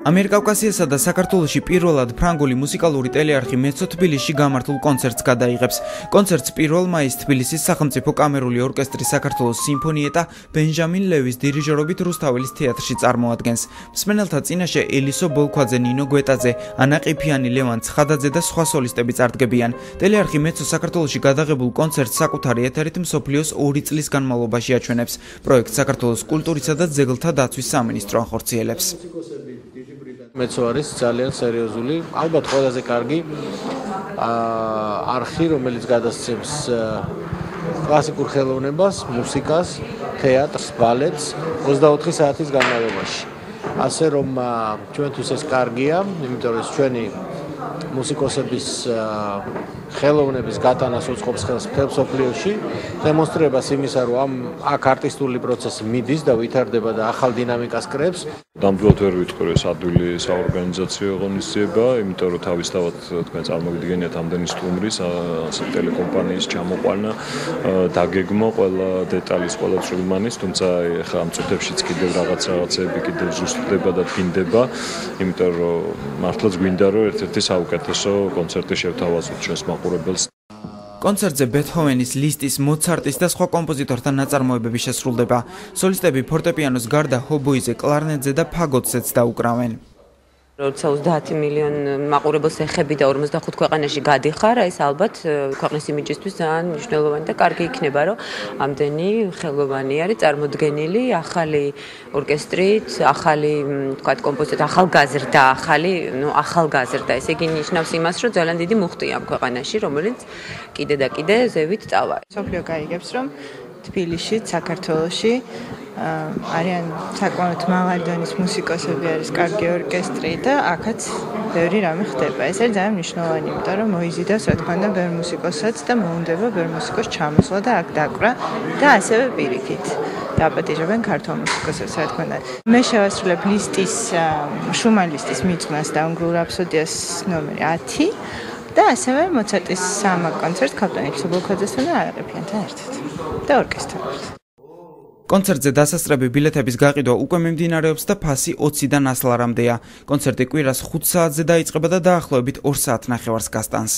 ამიერკავკასიასა და საქართველოში პირველად ფრანგული მუსიკალური ტელეარხი მეცო თბილისში გამართულ კონცერტს გადაიღებს. კონცერტს 1 მაისს თბილისის სახელმწიფო კამერული ორკესტრის საქართველოს სიმფონიეტა ბენჟამინ ლევის დირიჟორობით რუსთაველის თეატრში წარმოადგენს. მსმენელთა წინაშე ელისო ბოლქვაძე, ნინო გვეტაძე, ანა ყიფიანი, ლევან ცხადაძე და სხვა სოლისტები წარდგებიან. ტელეარხი მეცო საქართველოში გადაღებულ კონცერტს საკუთარი ეთერით მსოფლიოს 2 წლის განმავლობაში აჩვენებს. პროექტს საქართველოს კულტურისა და ძეგლთა დაცვის სამინისტრო ახორციელებს. მეცო არის ძალიან სერიოზული, ალბათ ყველაზე კარგი არხი, რომელიც გადასცემს კლასიკურ ხელოვნებას, მუსიკას, თეატრს, ბალეტს 24 საათის განმავლობაში. ასე რომ ჩვენთვის ეს კარგია, იმიტომ რომ ჩვენი მუსიკოსების ხელოვნების გატანას უწყობს ხელს მთელ მსოფლიოში, დემონსტრირებას იმისა, რომ აქ არტისტული პროცესი მიდის და ვითარდება და ახალ დინამიკას კრებს. ნამდვილად ვერ ვიტყვი, რომ ეს ადვილი საორგანიზაციო ღონისძიება, იმიტომ რომ თავისთავად თქვენ წარმოგიდგენიათ ამდენი სტუმრის, ტელეკომპანიის ჩამოყვანა, დაგეგმო ყველა დეტალის, ყველა წვრილმანის, თუმცა ეხლა ამ წუთებშიც კიდევ რაღაცეები კიდევ ზუსტდება და თინდება, იმიტომ რომ მართლაც გვინდა რომ ერთ-ერთი საუკეთესო კონცერტი შევთავაზოთ ჩვენს მაყურებელს. კონცერტზე ბეთჰოვენის, ლისტის, მოცარტის და სხვა კომპოზიტორთა ნაწარმოებები შესრულდება. სოლისტები ფორტეპიანოს გარდა ჰობოიზე, კლარნეტზე და ფაგოტზეც დაუკრავენ. როცა 30 მილიონი მაყურებელს ეხები და 45 ქვეყანაში გადიხარ, ეს ალბათ ქვეყნის იმიჯისთვის ძალიან მნიშვნელოვანი და კარგი იქნება, რომ ამდენი ხელოვანი არის წარმოდგენილი, ახალი ორკესტრით, ახალი, თქვათ, კომპოზიტორი, ახალგაზრდა, ახალგაზრდა. ესე იგი ნიშნავს იმას, რომ ძალიან დიდი მუხტია ამ ქვეყანაში, რომელიც კიდე და კიდე ზევით წავა. მსოფლიო გაიგებს, რომ თბილისში, საქართველოში არიან საკმაოდ მაღალი დონის მუსიკოსები, არის კარგი ორკესტრი და აქაც ბევრი რამე ხდება. ეს არის ძალიან მნიშვნელოვანი, იმიტომ რომ მოიზიდავს, რა თქმა უნდა, ბევრ მუსიკოსაც და მოუნდება ბევრ მუსიკოს ჩამოსვლა და აქ დაკვრა და ასევე პირიქით დააპატიჟებენ ქართულ მუსიკოსებს, რა თქმა უნდა. მე შევასრულებ ლისტის, შუმან ლისტის მიძღვნას და უნგრულ რაფსოდიას ნომერი 10 და ასევე მოცარტის საამაკ კონცერტს ქალბატონ ელისო ბოლქვაძესთან და ანა ყიფიანთან ერთად და ორკესტრით. კონცერტზე დასასწრები ბილეთების გაყიდვა უკვე მიმდინარეობს და ფასი 20-დან 100 ლარამდეა. კონცერტი კვირას 5 საათზე დაიწყება და დაახლოებით 2 საათნახევარს გასტანს.